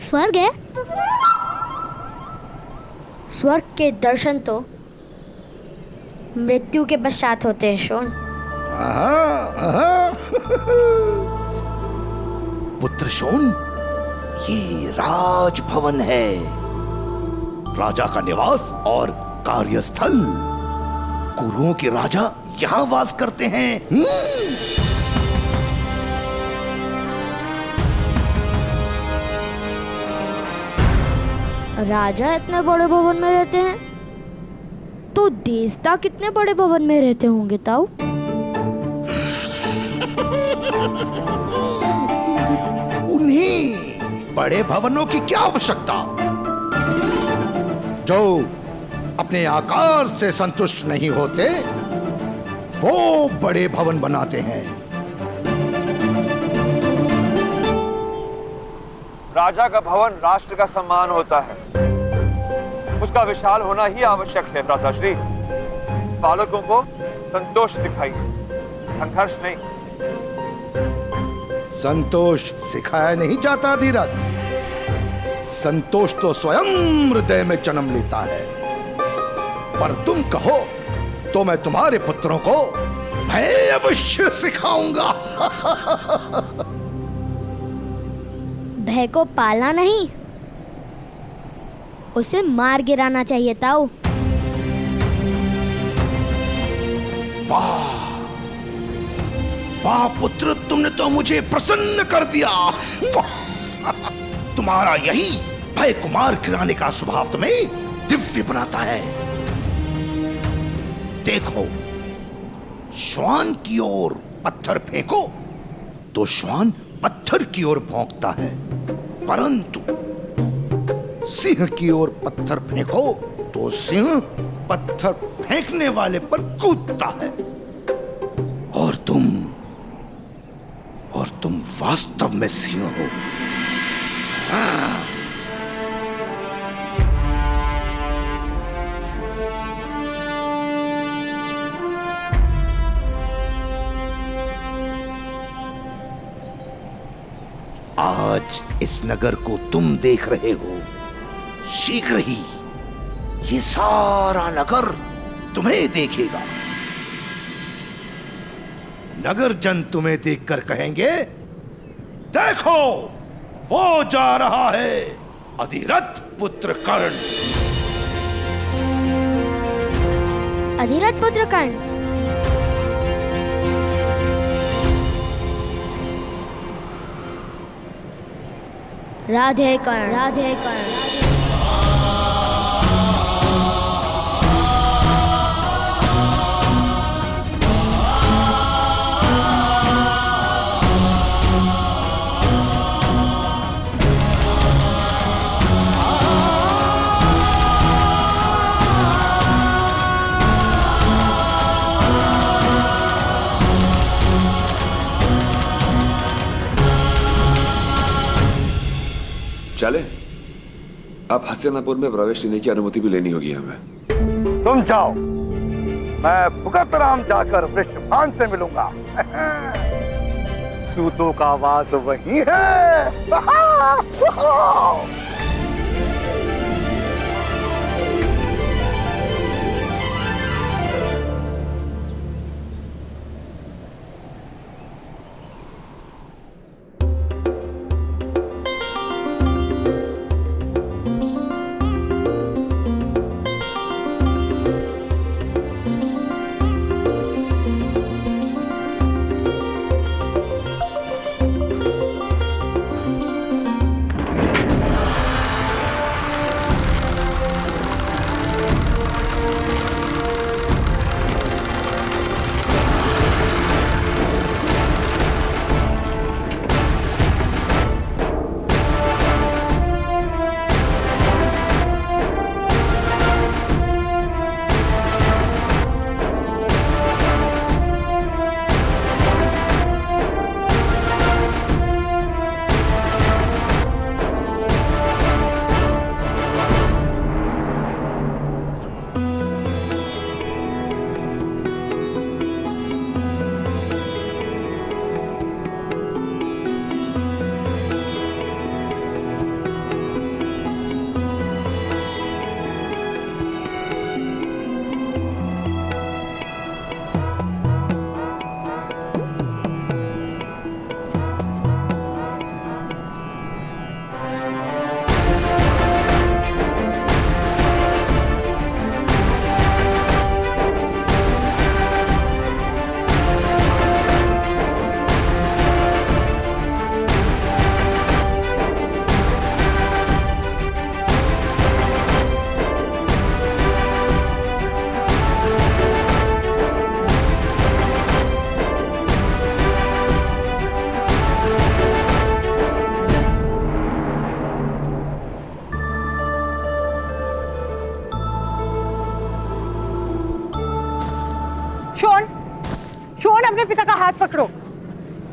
स्वर्ग है? स्वर्ग के दर्शन तो मृत्यु के पश्चात होते हैं शोन। पुत्र शोन, ये राजभवन है, राजा का निवास और कार्यस्थल। कुरुओं के राजा यहाँ वास करते हैं। राजा इतने बड़े भवन में रहते हैं तो देवता कितने बड़े भवन में रहते होंगे ताऊ? उन्हीं बड़े भवनों की क्या आवश्यकता, जो अपने आकार से संतुष्ट नहीं होते, वो बड़े भवन बनाते हैं। राजा का भवन राष्ट्र का सम्मान होता है, उसका विशाल होना ही आवश्यक है। भ्राताश्री, बालकों को संतोष सिखाइए, संघर्ष नहीं। संतोष सिखाया नहीं जाता धीरज, संतोष तो स्वयं हृदय में जन्म लेता है। पर तुम कहो तो मैं तुम्हारे पुत्रों को भय अवश्य सिखाऊंगा। भय को पालना नहीं, उसे मार गिराना चाहिए ताऊ। वाह वाह पुत्र, तुमने तो मुझे प्रसन्न कर दिया। तुम्हारा यही भय कुमार गिराने का स्वभाव तुम्हें दिव्य बनाता है। देखो, श्वान की ओर पत्थर फेंको तो श्वान पत्थर की ओर भौंकता है, परंतु सिंह की ओर पत्थर फेंको तो सिंह पत्थर फेंकने वाले पर कूदता है। और तुम वास्तव में सिंह हो। हाँ। आज इस नगर को तुम देख रहे हो, शीघ्र ही ये सारा नगर तुम्हें देखेगा। नगर जन तुम्हें देखकर कहेंगे, देखो वो जा रहा है अधिरथ पुत्र कर्ण। अधिरथ पुत्र कर्ण? राधे कर्ण, राधे कर्ण। चले, अब हस्तिनापुर में प्रवेश लेने की अनुमति भी लेनी होगी हमें। तुम जाओ, मैं भुगत राम जाकर वृषभान से मिलूंगा। सूतों का वास वही है।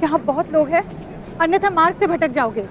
यहाँ बहुत लोग हैं, अन्यथा मार्ग से भटक जाओगे।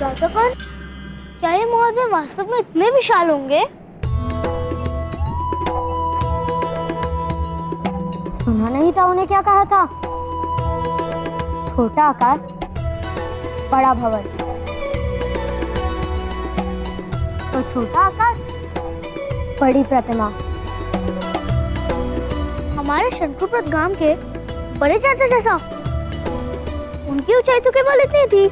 राजापन, क्या ये महोदय वास्तव में इतने विशाल होंगे? सुना नहीं था उन्हें क्या कहा था? छोटा आकार, बड़ा भवन। तो छोटा आकार, बड़ी प्रतिमा। हमारे शंकुप्रत गांव के बड़े चाचा जैसा। उनकी ऊंचाई तो केवल इतनी थी,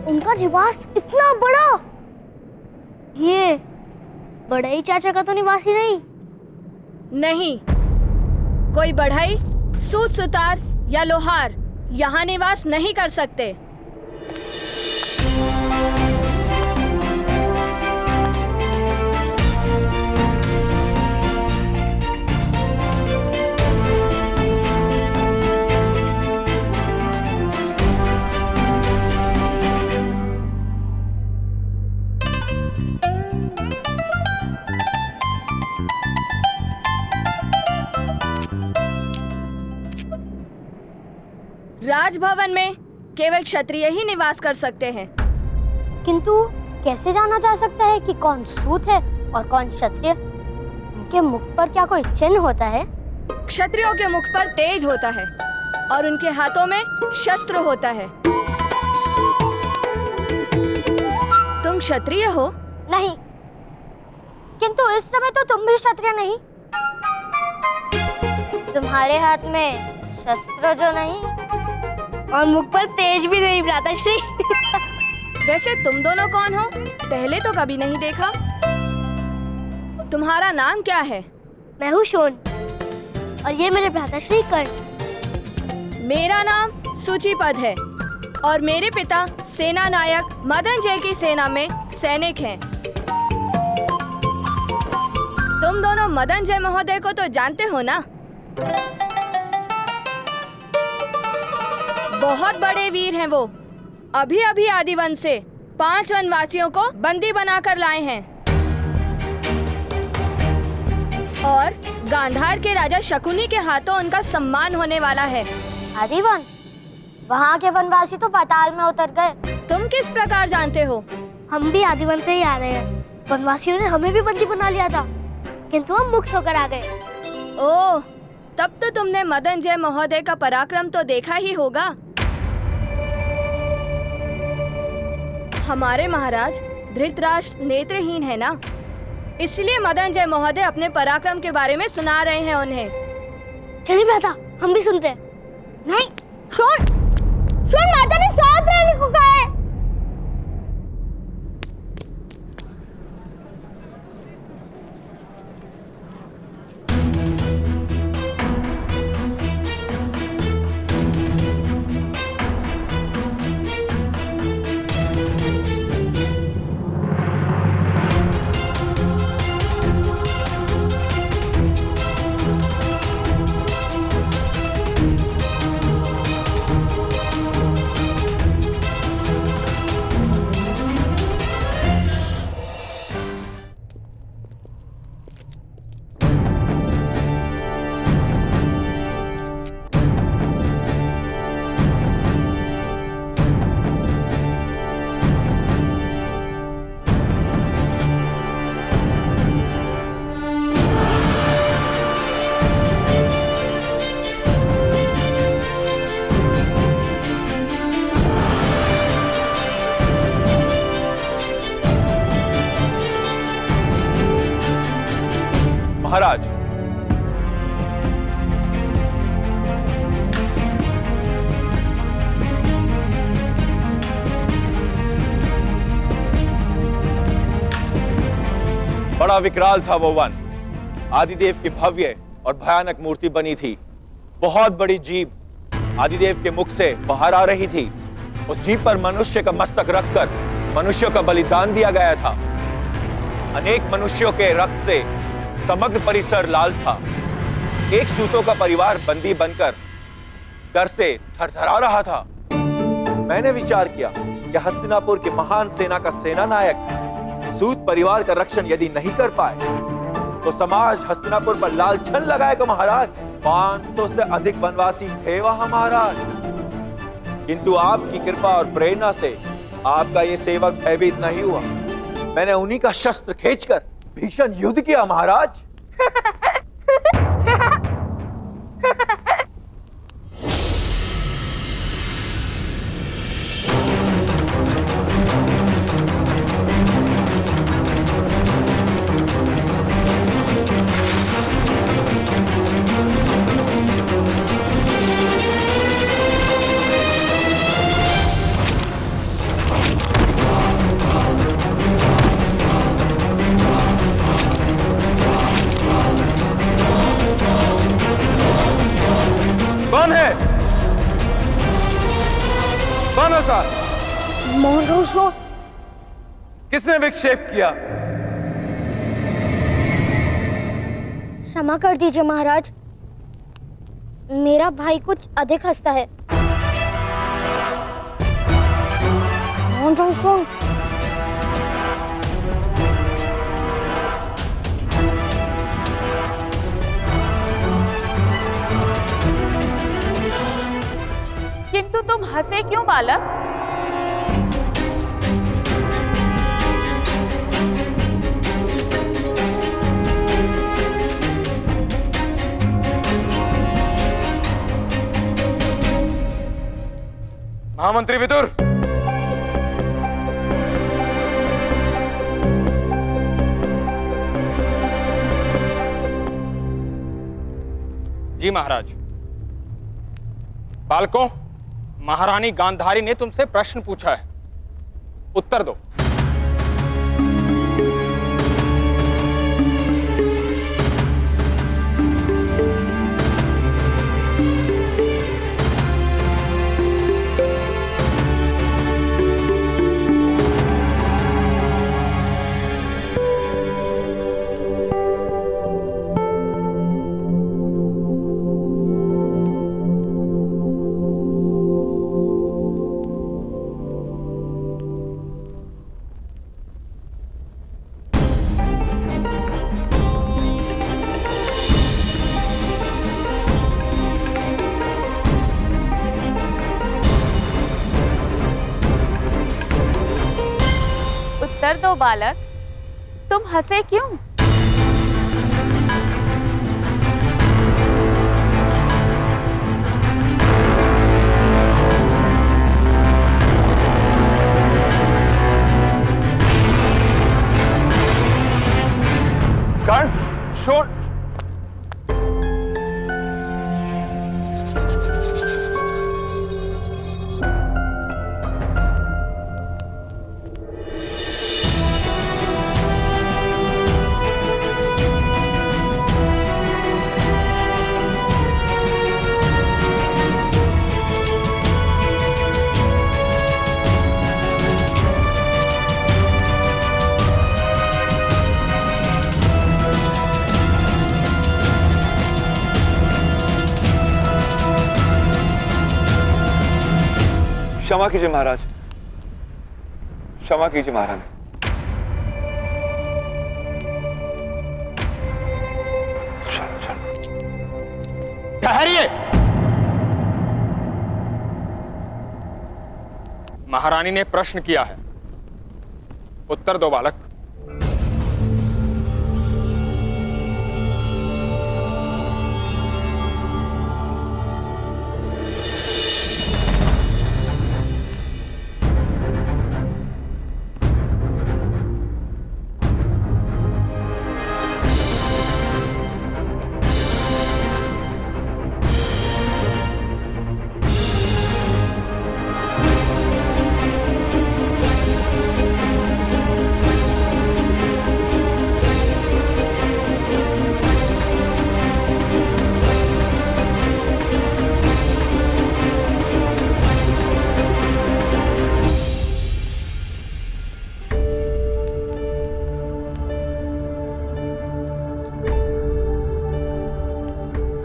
उनका निवास इतना बड़ा। ये बड़ाई चाचा का तो निवास ही नहीं। नहीं, कोई बढ़ई, सूत सुतार या लोहार यहाँ निवास नहीं कर सकते। राजभवन में केवल क्षत्रिय ही निवास कर सकते हैं। किंतु कैसे जाना जा सकता है कि कौन सूत है और कौन क्षत्रिय? उनके मुख पर क्या कोई चिन्ह होता है? क्षत्रियों के मुख पर तेज होता है और उनके हाथों में शस्त्र होता है। तुम क्षत्रिय हो? नहीं, किंतु इस समय तो तुम भी क्षत्रिय नहीं। तुम्हारे हाथ में शस्त्र जो नहीं और मुख पर तेज भी नहीं, भ्राताश्री। वैसे तुम दोनों कौन हो? पहले तो कभी नहीं देखा। तुम्हारा नाम क्या है? मैं हूँ शोन और ये मेरे भ्राताश्री कर्ण। मेरा नाम सूचीपद है और मेरे पिता सेना नायक मदन जय की सेना में सैनिक हैं। तुम दोनों मदन जय महोदय को तो जानते हो ना? बहुत बड़े वीर हैं वो। अभी अभी आदिवन से 5 वनवासियों को बंदी बनाकर लाए हैं और गांधार के राजा शकुनी के हाथों उनका सम्मान होने वाला है। आदिवन? वहाँ के वनवासी तो पाताल में उतर गए। तुम किस प्रकार जानते हो? हम भी आदिवन से ही आ रहे हैं। वनवासियों ने हमें भी बंदी बना लिया था, किंतु हम मुक्त होकर आ गए। ओह, तब तो तुमने मदन जय महोदय का पराक्रम तो देखा ही होगा। हमारे महाराज धृतराष्ट्र नेत्रहीन है ना, इसलिए मदन जय महोदय अपने पराक्रम के बारे में सुना रहे हैं उन्हें। चलिए भ्राता, हम भी सुनते हैं। नहीं, शोन, शोन माता ने साथ रहने को कहा है। महाराज, बड़ा विकराल था वो वन। आदिदेव की भव्य और भयानक मूर्ति बनी थी। बहुत बड़ी जीभ आदिदेव के मुख से बाहर आ रही थी। उस जीभ पर मनुष्य का मस्तक रखकर मनुष्यों का बलिदान दिया गया था। अनेक मनुष्यों के रक्त से समग्र परिसर लाल था। एक सूतों का परिवार बंदी बनकर डर से थरथरा रहा था। मैंने विचार किया कि हस्तिनापुर की महान सेना का सेना नायक सूत परिवार का रक्षण यदि नहीं कर पाए तो समाज हस्तिनापुर पर लालछन लगाएगा महाराज। 500 से अधिक वनवासी थे वहां महाराज, किंतु आपकी कृपा और प्रेरणा से आपका ये सेवक भयभीत नहीं हुआ। मैंने उन्हीं का शस्त्र खींचकर भीषण युद्ध किया महाराज। कौन है? कौन है साहब? मोहन, किसने विक्षेप किया? क्षमा कर दीजिए महाराज, मेरा भाई कुछ अधिक हंसता है। मोहन, किंतु तुम हंसे क्यों बालक? महामंत्री विदुर, जी महाराज। बालकों, महारानी गांधारी ने तुमसे प्रश्न पूछा है, उत्तर दो। उत्तर दो बालक, तुम हंसे क्यों? क्षमा कीजिए महाराज, क्षमा कीजिए महारानी। चलो चलो। ठहरिए। महारानी ने प्रश्न किया है, उत्तर दो बालक।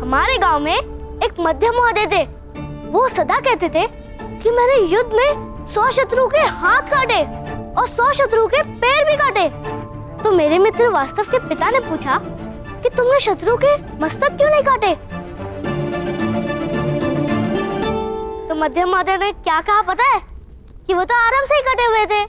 हमारे गांव में एक मध्यम महोदय थे। वो सदा कहते थे कि मैंने युद्ध में 100 शत्रु के हाथ काटे और 100 शत्रु के पैर भी काटे। तो मेरे मित्र वास्तव के पिता ने पूछा कि तुमने शत्रु के मस्तक क्यों नहीं काटे? तो मध्यम महोदय ने क्या कहा पता है? कि वो तो आराम से ही कटे हुए थे।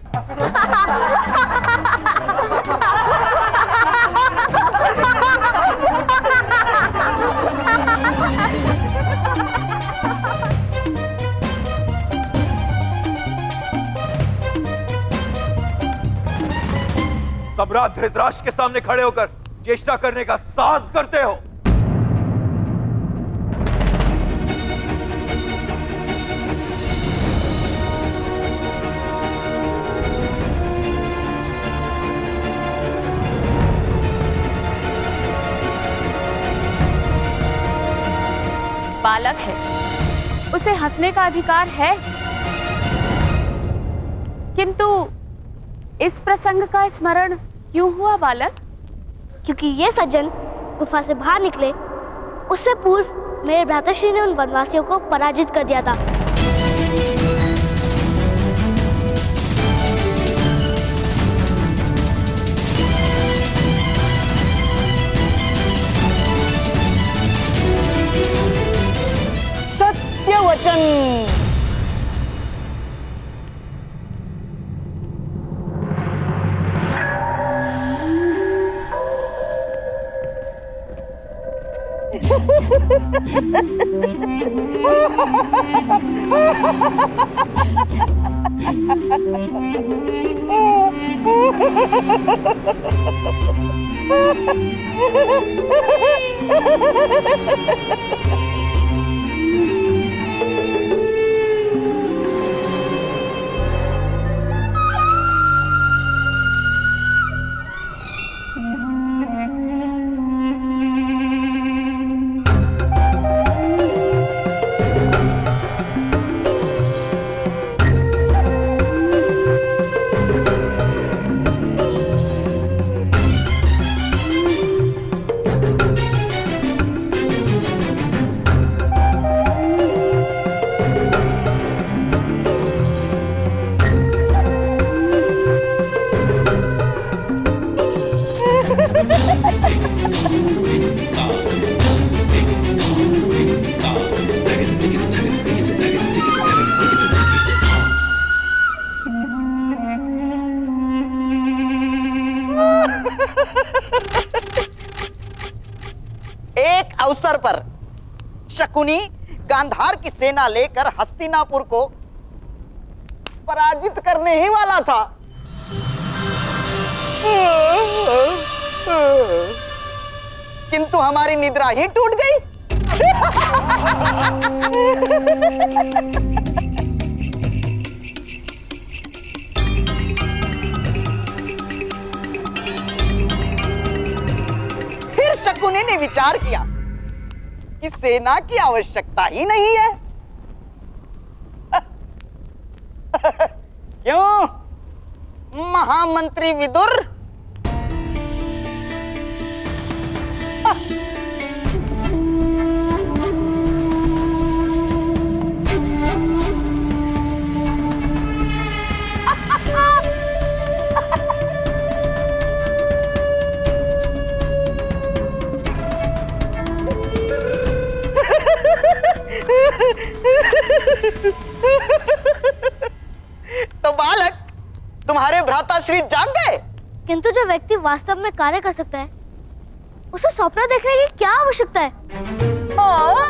सम्राट धृतराष्ट्र के सामने खड़े होकर चेष्टा करने का साहस करते हो। बालक है, उसे हंसने का अधिकार है, किंतु इस प्रसंग का स्मरण क्यों हुआ बालक? क्योंकि ये सज्जन गुफा से बाहर निकले उससे पूर्व मेरे भ्राताश्री ने उन वनवासियों को पराजित कर दिया था। सत्य वचन। एक अवसर पर शकुनी गांधार की सेना लेकर हस्तिनापुर को पराजित करने ही वाला था। किंतु हमारी निद्रा ही टूट गई। फिर शकुनी ने विचार किया कि सेना की आवश्यकता ही नहीं है। क्यों महामंत्री विदुर? तुम्हारे भ्राताश्री जाग गए। किंतु जो व्यक्ति वास्तव में कार्य कर सकता है उसे स्वप्न देखने की क्या आवश्यकता है? हाँ?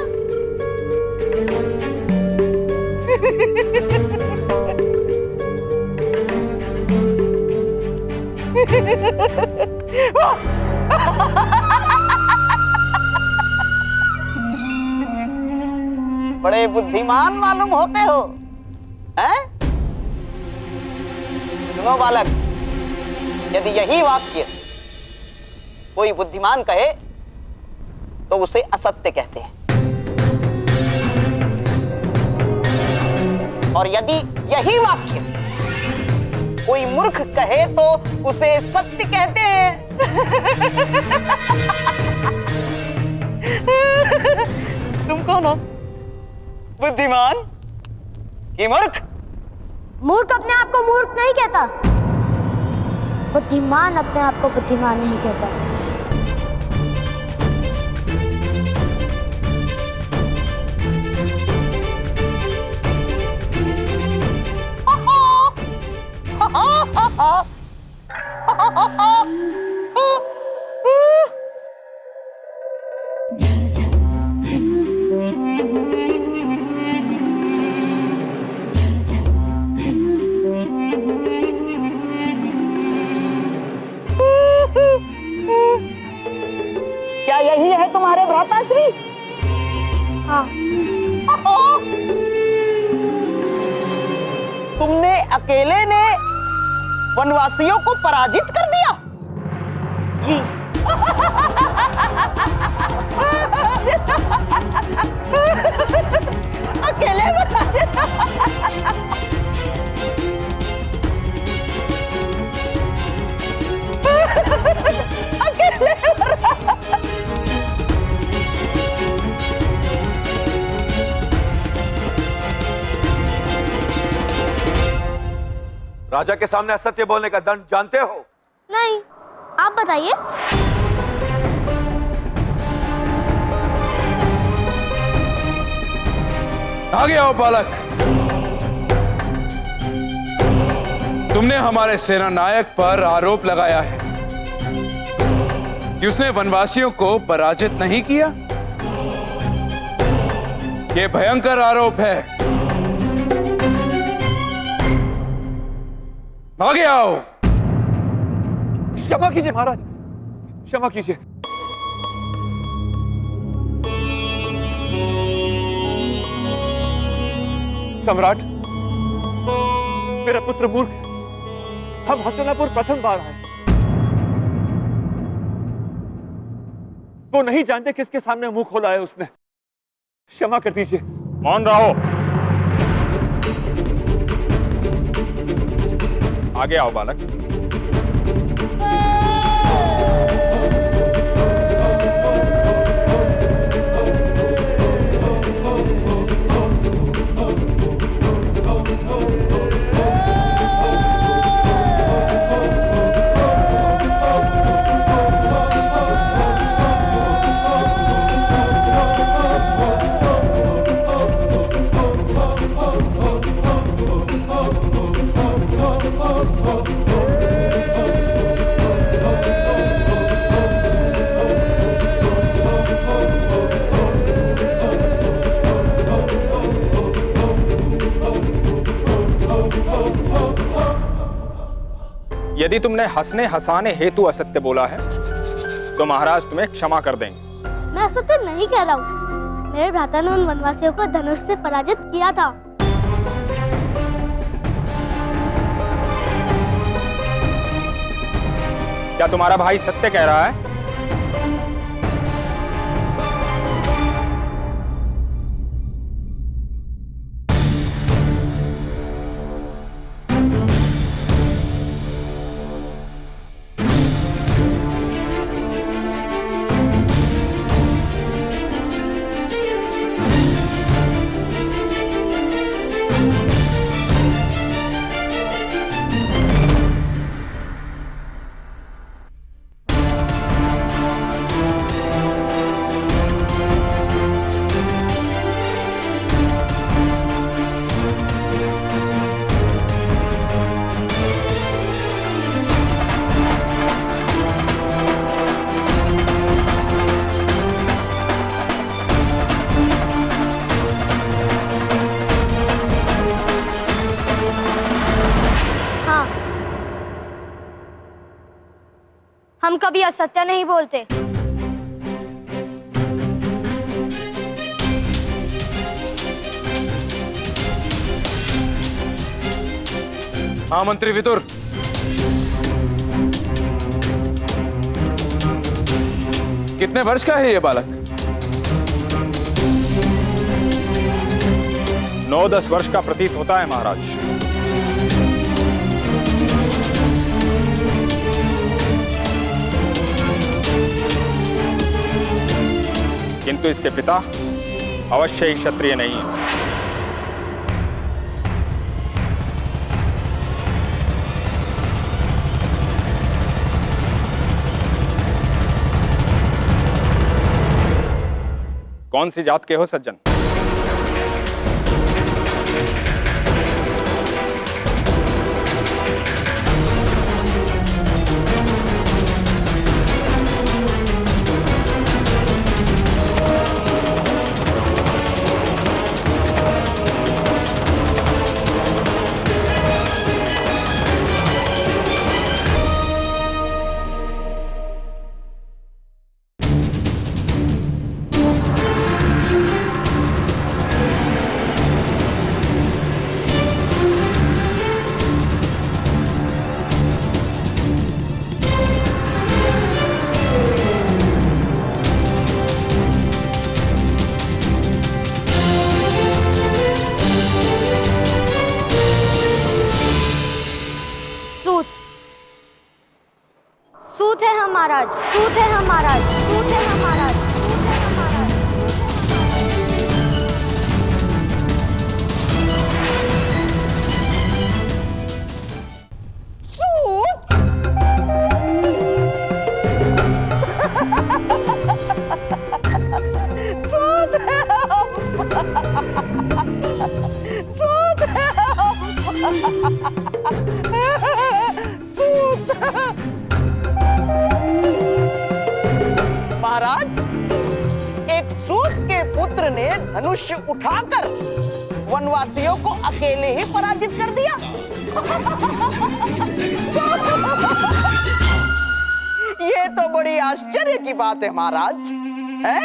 बड़े बुद्धिमान मालूम होते हो, हैं? सुनो बालक, यदि यही वाक्य कोई बुद्धिमान कहे तो उसे असत्य कहते हैं, और यदि यही वाक्य कोई मूर्ख कहे तो उसे सत्य कहते हैं। तुम कौन हो, बुद्धिमान कि मूर्ख? मूर्ख अपने आप को मूर्ख नहीं कहता, बुद्धिमान अपने आप को बुद्धिमान नहीं कहता। क्या यही है तुम्हारे भ्राताश्री? हाँ। तुमने अकेले ने वनवासियों को पराजित कर दिया? जी। अकेले पराजित? अकेले राजा के सामने असत्य बोलने का दंड जानते हो? नहीं, आप बताइए। आगे आओ बालक। तुमने हमारे सेना नायक पर आरोप लगाया है कि उसने वनवासियों को पराजित नहीं किया। यह भयंकर आरोप है। आगे आओ। क्षमा कीजिए महाराज, क्षमा कीजिए। सम्राट, मेरा पुत्र मूर्ख है। हम हसनापुर प्रथम बार आए। वो नहीं जानते किसके सामने मुंह खोला है उसने। क्षमा कर दीजिए। मौन रहो। आगे आओ बालक। यदि तुमने हंसने हंसाने हेतु असत्य बोला है तो महाराज तुम्हें क्षमा कर देंगे। मैं असत्य नहीं कह रहा हूँ। मेरे भ्राता ने उन वनवासियों को धनुष से पराजित किया था। क्या तुम्हारा भाई सत्य कह रहा है? हम कभी असत्य नहीं बोलते। हाँ मंत्री विदुर, कितने वर्ष का है ये बालक? 9-10 वर्ष का प्रतीत होता है महाराज। किंतु इसके पिता अवश्य ही क्षत्रिय नहीं है। कौन सी जात के हो सज्जन? सूत है हम महाराज, सूत है हम महाराज, सूत है हम महाराज, सूत है हम महाराज। सूत है हम, सूत है हम, सूत है। महाराज, एक सूत के पुत्र ने धनुष उठाकर वनवासियों को अकेले ही पराजित कर दिया। ये तो बड़ी आश्चर्य की बात है महाराज, है?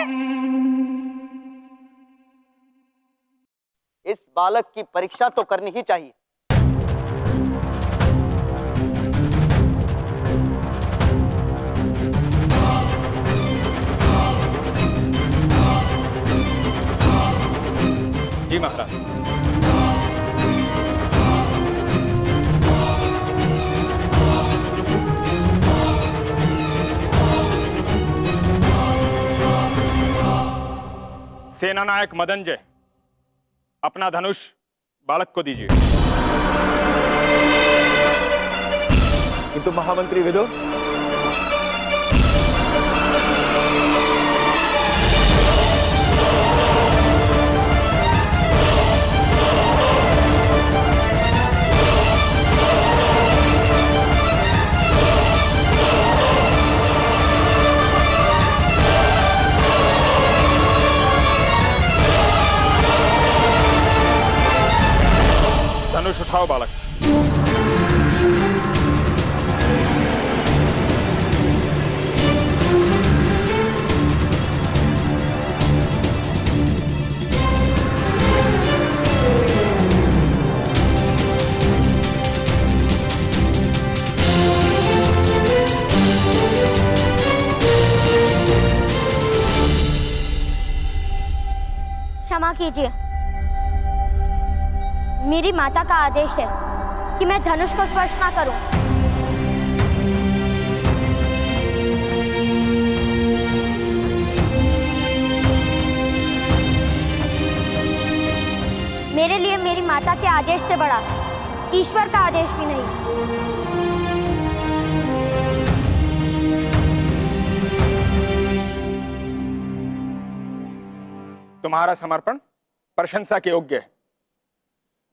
इस बालक की परीक्षा तो करनी ही चाहिए। जी महाराज। सेनानायक मदनजय, अपना धनुष बालक को दीजिए। किंतु महामंत्री विदुर, धनुष उठाओ बालक। क्षमा कीजिए, मेरी माता का आदेश है कि मैं धनुष को स्पर्श ना करूं। मेरे लिए मेरी माता के आदेश से बड़ा ईश्वर का आदेश भी नहीं। तुम्हारा समर्पण प्रशंसा के योग्य है,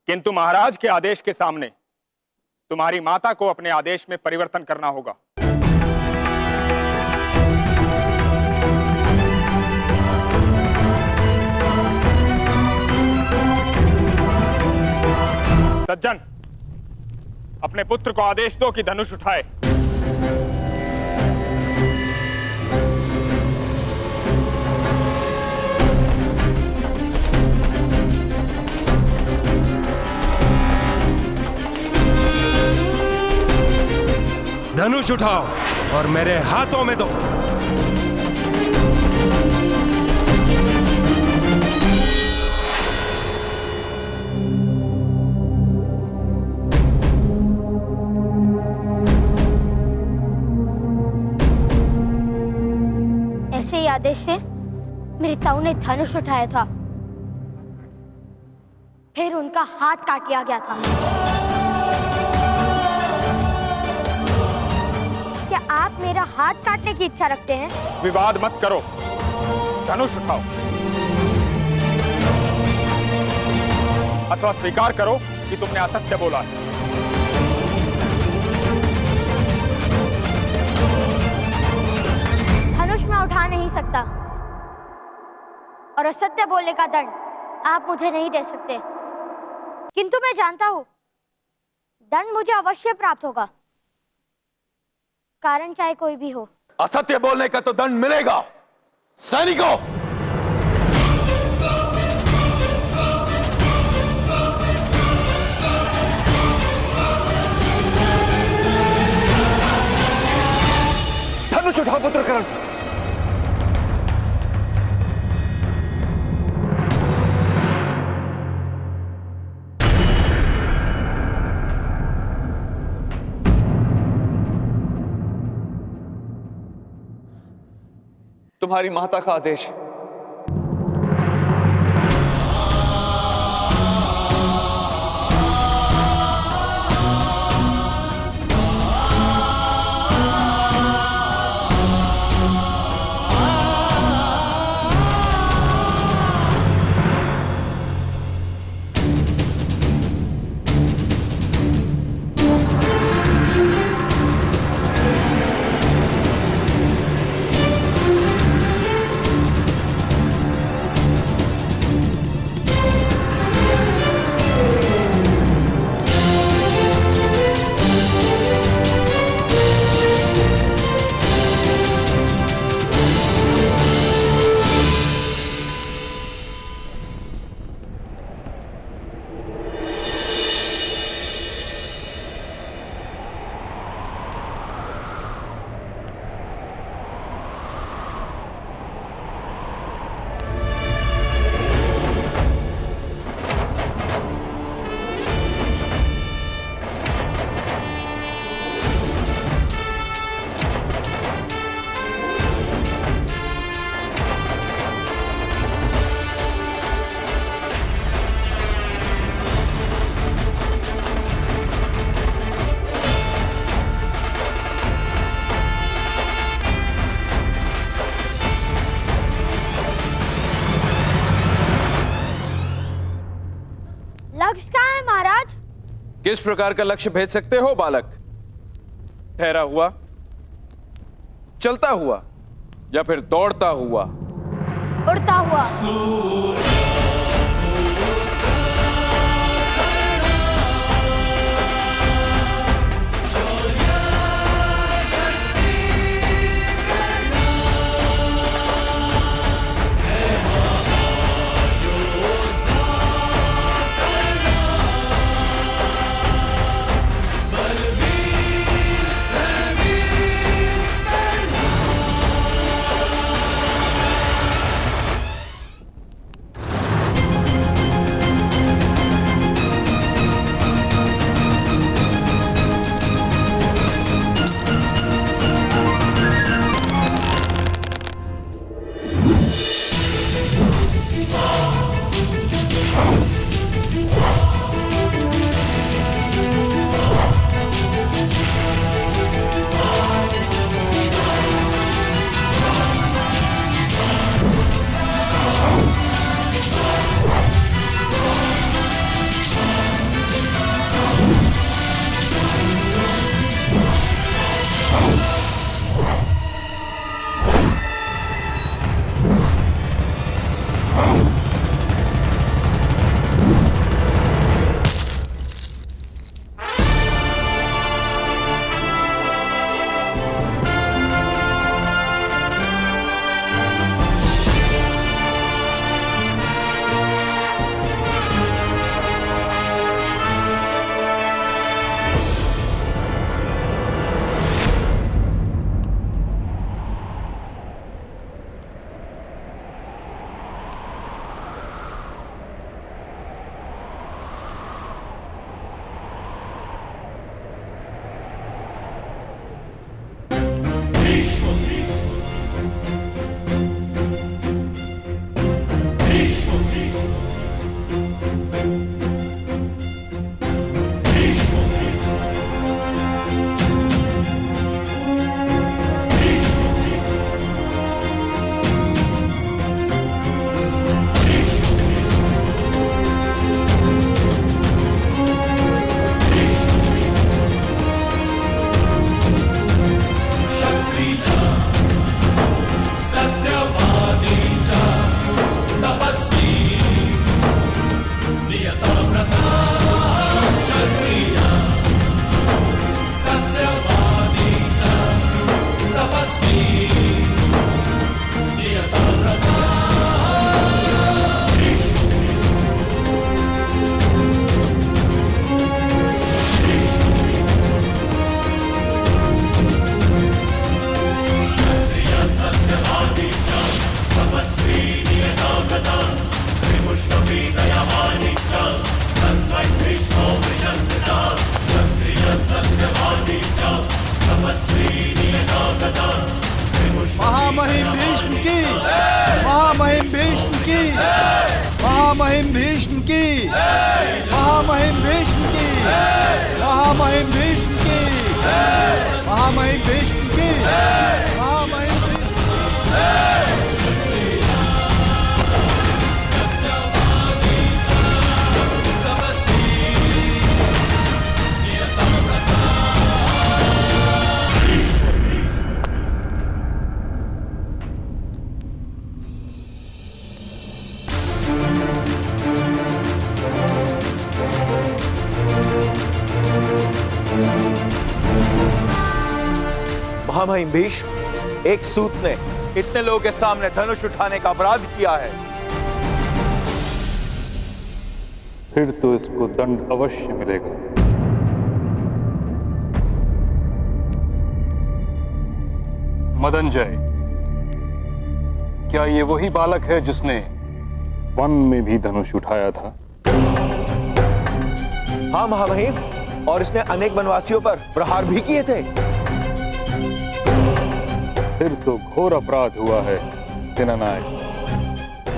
किंतु महाराज के आदेश के सामने तुम्हारी माता को अपने आदेश में परिवर्तन करना होगा। सज्जन, अपने पुत्र को आदेश दो कि धनुष उठाए। धनुष उठाओ और मेरे हाथों में दो। ऐसे ही आदेश से मेरे ताऊ ने धनुष उठाया था, फिर उनका हाथ काट लिया गया था। क्या आप मेरा हाथ काटने की इच्छा रखते हैं? विवाद मत करो, धनुष उठाओ अथवा स्वीकार करो कि तुमने असत्य बोला है। धनुष मैं उठा नहीं सकता और असत्य बोलने का दंड आप मुझे नहीं दे सकते, किंतु मैं जानता हूं दंड मुझे अवश्य प्राप्त होगा, कारण चाहे कोई भी हो। असत्य बोलने का तो दंड मिलेगा। सैनिकों, धनुष उठाओ पुत्र कर्ण। तुम्हारी माता का आदेश है। लक्ष्य क्या है महाराज? किस प्रकार का लक्ष्य भेज सकते हो बालक? ठहरा हुआ, चलता हुआ या फिर दौड़ता हुआ? उड़ता हुआ। महामहिम भीष्म की महामहिम भीष्म की महामहिम महामहिम भीष्म, एक सूत ने इतने लोगों के सामने धनुष उठाने का अपराध किया है। फिर तो इसको दंड अवश्य मिलेगा। मदनजय, क्या ये वही बालक है जिसने वन में भी धनुष उठाया था? हाँ महामहिम, और इसने अनेक वनवासियों पर प्रहार भी किए थे। फिर तो घोर अपराध हुआ है सेनानायक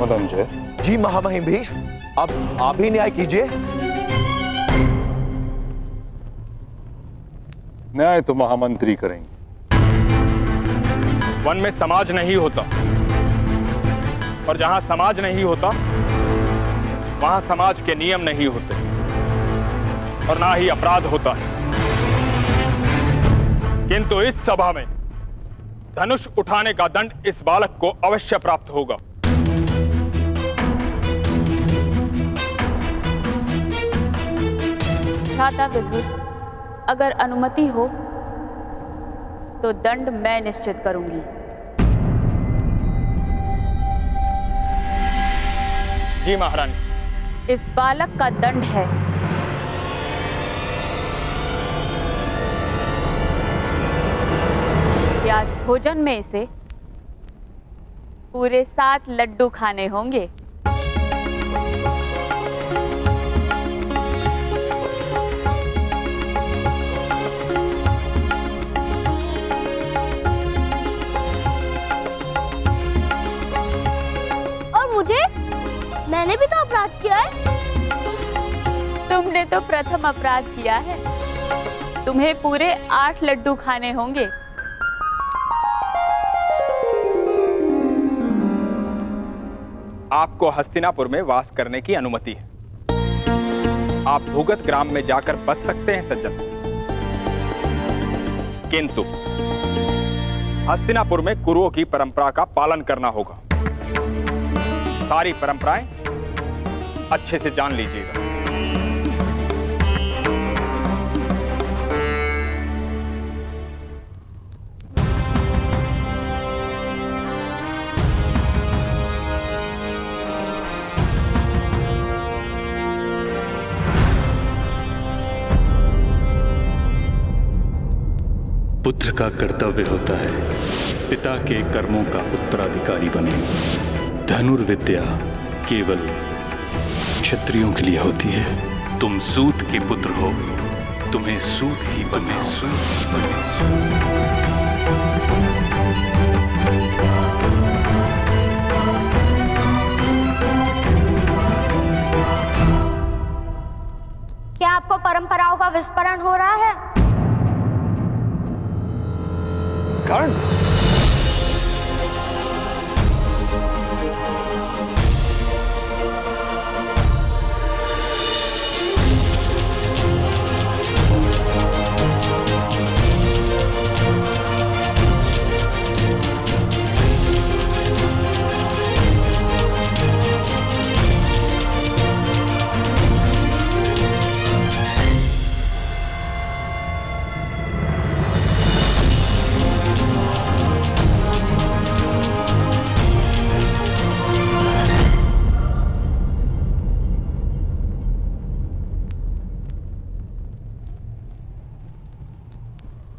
मदनजय। जी महामहिम भीष्म, अब आप ही न्याय कीजिए। न्याय तो महामंत्री करेंगे। वन में समाज नहीं होता, और जहां समाज नहीं होता वहां समाज के नियम नहीं होते, और ना ही अपराध होता है। किंतु इस सभा में धनुष उठाने का दंड इस बालक को अवश्य प्राप्त होगा। भ्राता विदुर, अगर अनुमति हो तो दंड मैं निश्चित करूंगी। जी महारानी। इस बालक का दंड है कि आज भोजन में इसे पूरे 7 लड्डू खाने होंगे। और मुझे? मैंने भी तो अपराध किया है। तुमने तो प्रथम अपराध किया है। तुम्हें पूरे 8 लड्डू खाने होंगे। आपको हस्तिनापुर में वास करने की अनुमति है। आप भूगत ग्राम में जाकर बस सकते हैं सज्जन, किंतु हस्तिनापुर में कुरुओं की परंपरा का पालन करना होगा। सारी परंपराएं अच्छे से जान लीजिएगा। पुत्र का कर्तव्य होता है पिता के कर्मों का उत्तराधिकारी बने। धनुर्विद्या केवल क्षत्रियों के लिए होती है। तुम सूत के पुत्र हो, तुम्हें सूत ही बने। क्या आपको परंपराओं का विस्मरण हो रहा है? कर्ण,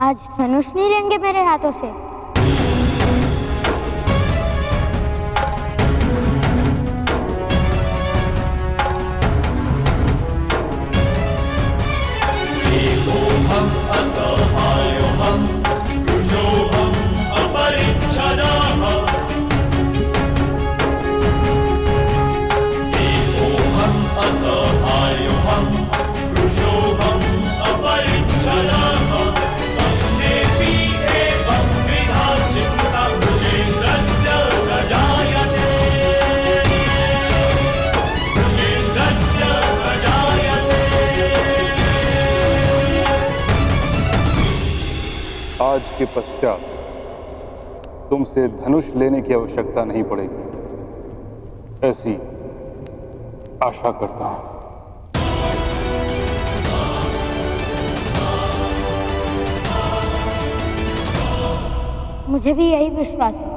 आज धनुष नहीं लेंगे मेरे हाथों से। असहायोहम आज के पश्चात तुमसे धनुष लेने की आवश्यकता नहीं पड़ेगी, ऐसी आशा करता हूं। मुझे भी यही विश्वास है।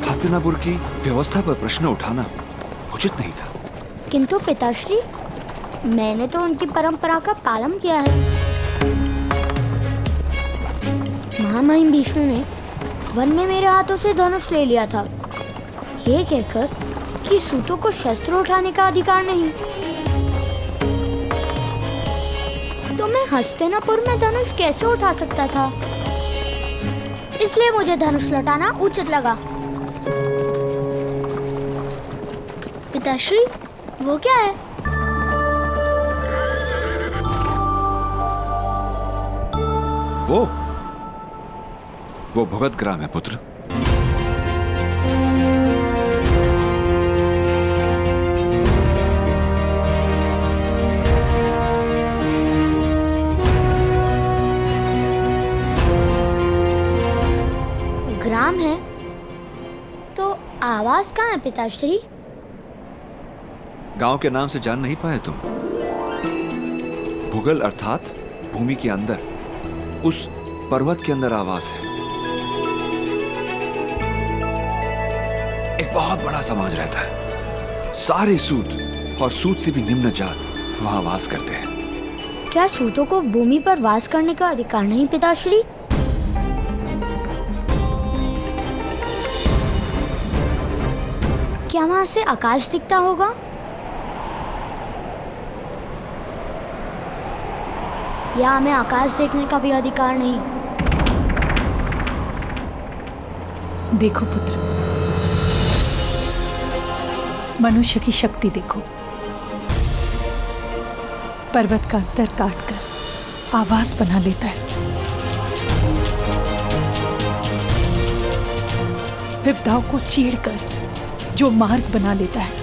हस्तिनापुर की व्यवस्था पर प्रश्न उठाना उचित नहीं था। किंतु पिताश्री, मैंने तो उनकी परंपरा का पालन किया है। महामहिम विष्णु ने वन में मेरे हाथों से धनुष ले लिया था, ये कहकर कि सूतों को शस्त्र उठाने का अधिकार नहीं। तो मैं हस्तिनापुर में धनुष कैसे उठा सकता था? इसलिए मुझे धनुष लौटाना उचित लगा। पिताश्री, वो क्या है? वो भगत ग्राम है पुत्र। ग्राम है तो आवास कहाँ है पिताश्री? गांव के नाम से जान नहीं पाए तुम? भूगल अर्थात भूमि के अंदर, उस पर्वत के अंदर आवास है। एक बहुत बड़ा समाज रहता है, सारे सूत और सूत से भी निम्न जात वहां वास करते हैं। क्या सूतों को भूमि पर वास करने का अधिकार नहीं पिताश्री? क्या वहां से आकाश दिखता होगा? या हमें आकाश देखने का भी अधिकार नहीं? देखो पुत्र, मनुष्य की शक्ति देखो। पर्वत का अंतर काटकर आवास बना लेता है। विपदाओं को चीरकर जो मार्ग बना लेता है,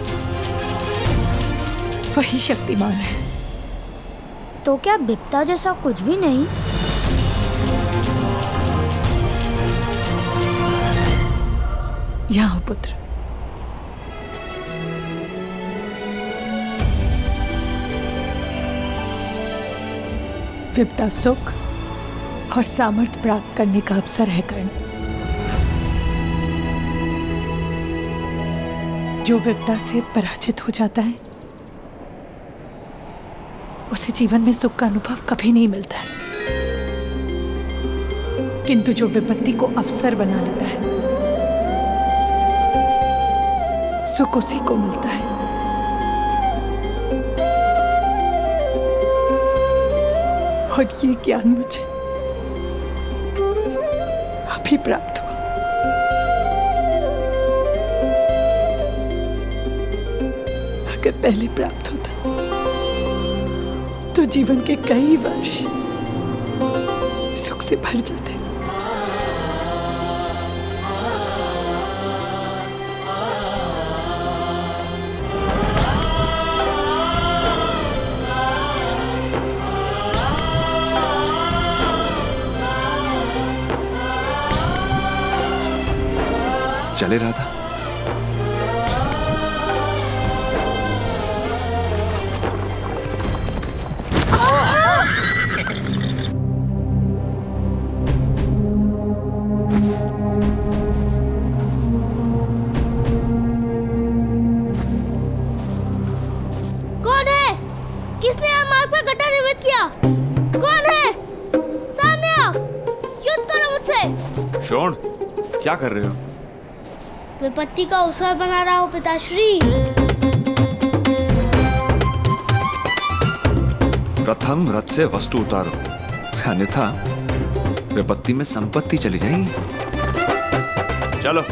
वही शक्तिमान है। तो क्या विपदा जैसा कुछ भी नहीं? यहाँ पुत्र, विपदा सुख और सामर्थ्य प्राप्त करने का अवसर है कर्ण। जो विपदा से पराजित हो जाता है, उसे जीवन में सुख का अनुभव कभी नहीं मिलता है। किंतु जो विपत्ति को अवसर बना लेता है, सुख उसी को मिलता है। और ये ज्ञान मुझे अभी प्राप्त हुआ। अगर पहले प्राप्त होता तो जीवन के कई वर्ष सुख से भर जाते। चले रहा था। कौन है? किसने हमारे पर गड्ढा निर्मित किया? कौन है? सामने आओ, युद्ध शोण, क्या कर रहे हो? विपत्ति का अवसर बना रहा हूँ पिताश्री। प्रथम रथ से वस्तु उतारो, अन्यथा विपत्ति में संपत्ति चली जाएगी। चलो।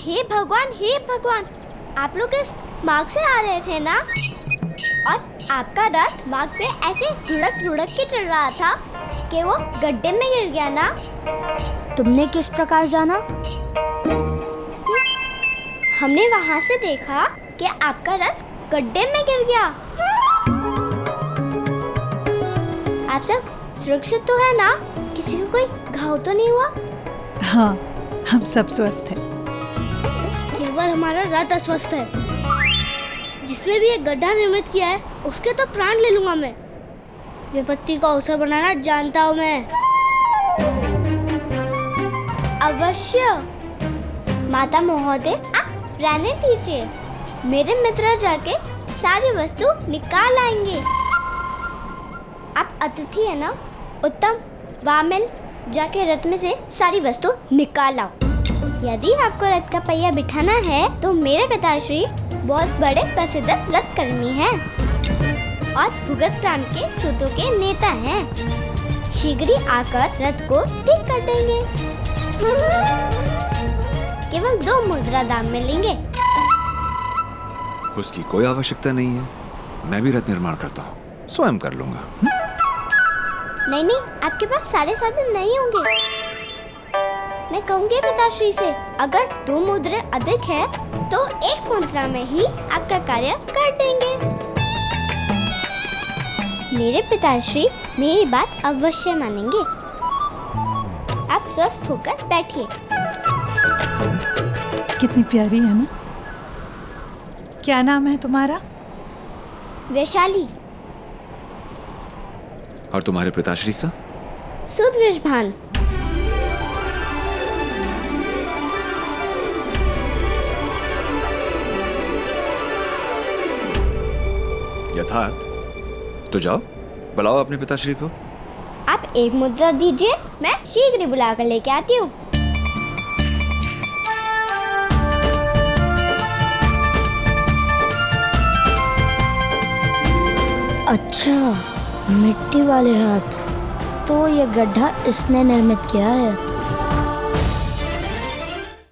हे भगवान, हे भगवान, आप लोग इस मार्ग से आ रहे थे ना? और आपका रथ मार्ग पे ऐसे रुड़क के चल रहा था कि वो गड्ढे में गिर गया ना? तुमने किस प्रकार जाना? हमने वहाँ से देखा कि आपका रथ गड्ढे में गिर गया। आप सब सुरक्षित तो है ना? किसी को कोई घाव तो नहीं हुआ? हाँ, हम सब स्वस्थ हैं। केवल हमारा रथ अस्वस्थ है। जिसने भी एक गड्ढा निर्मित किया है उसके तो प्राण ले लूंगा मैं। विपत्ति का अवसर बनाना जानता हूँ मैं। अवश्य। माता महोदय, आप रहने दीजिए। मेरे मित्र जाके सारी वस्तु निकाल आएंगे। आप अतिथि है ना? उत्तम, वामिल, जाके रथ में से सारी वस्तु निकाल आओ। यदि आपको रथ का पहिया बिठाना है तो मेरे पिताश्री बहुत बड़े प्रसिद्ध रथ कर्मी हैं और भुगत ग्राम के सूतों के नेता हैं। शीघ्र ही आकर रथ को ठीक कर देंगे। केवल 2 मुद्रा दाम में लेंगे। उसकी कोई आवश्यकता नहीं है। मैं भी रथ निर्माण करता हूँ, स्वयं कर लूंगा। नहीं, आपके पास सारे साधन नहीं होंगे। मैं कहूँगी पिताश्री से, अगर 2 मुद्रे अधिक है तो 1 मुद्रा में ही आपका कार्य कर देंगे। मेरे पिताश्री मेरी बात अवश्य मानेंगे। आप स्वस्थ होकर बैठिए। कितनी प्यारी है ना? क्या नाम है तुम्हारा? वैशाली। और तुम्हारे पिताश्री का? सुदृढ़भान। यथार्थ। तो जाओ, बुलाओ अपने पिताश्री को। आप 1 मुद्रा दीजिए, मैं शीघ्र ही बुला कर लेके आती हूँ। अच्छा, मिट्टी वाले हाथ। तो ये गड्ढा इसने निर्मित किया है।